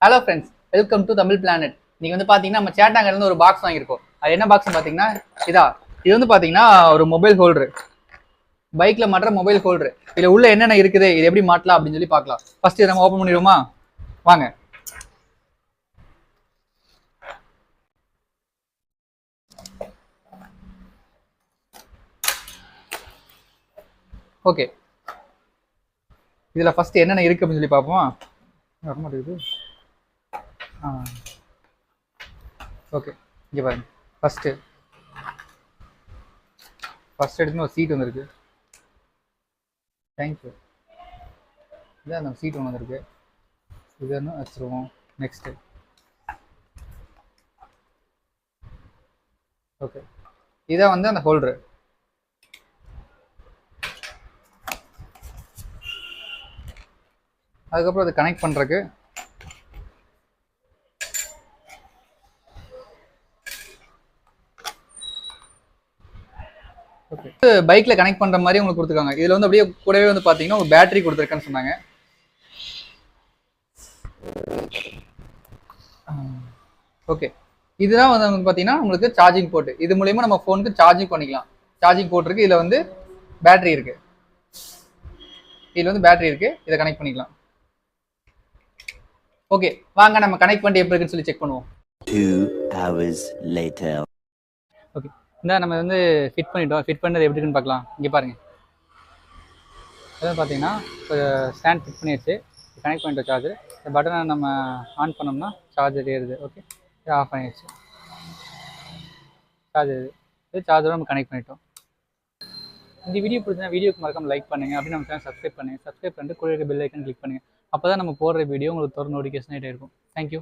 Hello friends, welcome to Tamil planet. நீங்க வந்து பாத்தீங்கன்னா நம்ம சேட்டாங்கல இருந்து ஒரு பாக்ஸ் வாங்கியிருக்கோம். அது என்ன பாக்ஸ் பாத்தீங்கன்னா இதா. இது வந்து பாத்தீங்கன்னா ஒரு மொபைல் ஹோல்டர், பைக்ல மாட்டுற மொபைல் ஹோல்டர். இதுல உள்ள என்னென்ன இருக்குது, இது எப்படி மாட்டலாம் அப்படின்னு சொல்லி பார்க்கலாம். ஃபர்ஸ்ட் இதை நம்ம ஓப்பன் பண்ணிடுவோமா? வாங்க. ஓகே, இதுல ஃபர்ஸ்ட் என்னென்ன இருக்கு அப்படின்னு சொல்லி பார்ப்போமா? வரமாட்டேங்குது. ஓகே, இங்க பாருங்க. ஃபர்ஸ்ட் எடுத்து ஒரு சீட் வந்துருக்கு. தேங்க்யூ. இதான் அந்த சீட் ஒன்று வந்துருக்கு. இது ஒன்று வச்சுருவோம். நெக்ஸ்ட்டு ஓகே, இதான் வந்து அந்த ஹோல்டரு. அதுக்கப்புறம் அதை கனெக்ட் பண்ணுறதுக்கு ஓகே, பைக்கில் கனெக்ட் பண்ணுற மாதிரி உங்களுக்கு கொடுத்துருக்காங்க. இதில் வந்து அப்படியே கூடவே வந்து பார்த்தீங்கன்னா ஒரு பேட்டரி கொடுத்துருக்கேன்னு சொன்னாங்க. ஓகே, இதுதான் வந்து பார்த்தீங்கன்னா உங்களுக்கு சார்ஜிங் போர்ட். இது மூலயமா நம்ம ஃபோனுக்கு சார்ஜிங் பண்ணிக்கலாம். சார்ஜிங் போர்ட் இருக்கு. இதில் வந்து பேட்டரி இருக்கு. இதில் வந்து பேட்டரி இருக்கு. இதை கனெக்ட் பண்ணிக்கலாம். ஓகே, வாங்க நம்ம கனெக்ட் பண்ணி எப்படி இருக்குன்னு சொல்லி செக் பண்ணுவோம். 2 hours later. ஓகே, இந்த நம்ம வந்து ஃபிட் பண்ணிட்டோம். ஃபிட் பண்ணது எப்படி இருக்குன்னு பார்க்கலாம். இங்கே பாருங்க. அதாவது பார்த்தீங்கன்னா ஸ்டாண்ட் ஃபிட் பண்ணிடுச்சு. கனெக்ட் பண்ணிட்டோம் சார்ஜர். இந்த பட்டனை நம்ம ஆன் பண்ணோம்னா சார்ஜர் ஏறுது. ஓகே, இது ஆஃப் பண்ணிடுச்சு. சார்ஜர் இது சார்ஜரோட நம்ம கனெக்ட் பண்ணிட்டோம். இந்த வீடியோ பிடிச்சா வீடியோக்கு மறக்காம லைக் பண்ணுங்க. அப்படி நம்ம சேனல் சப்ஸ்கிரைப் பண்ணுங்க. சப்ஸ்கிரைப் பண்ணிட்டு கூட இருக்க பெல் ஐக்கன் கிளிக் பண்ணுங்க. அப்போ தான் நம்ம போடுற வீடியோ உங்களுக்கு தொடர்ந்து நோட்டிஃபிகேஷன் ஆகிட்டே இருக்கும். தேங்க்யூ.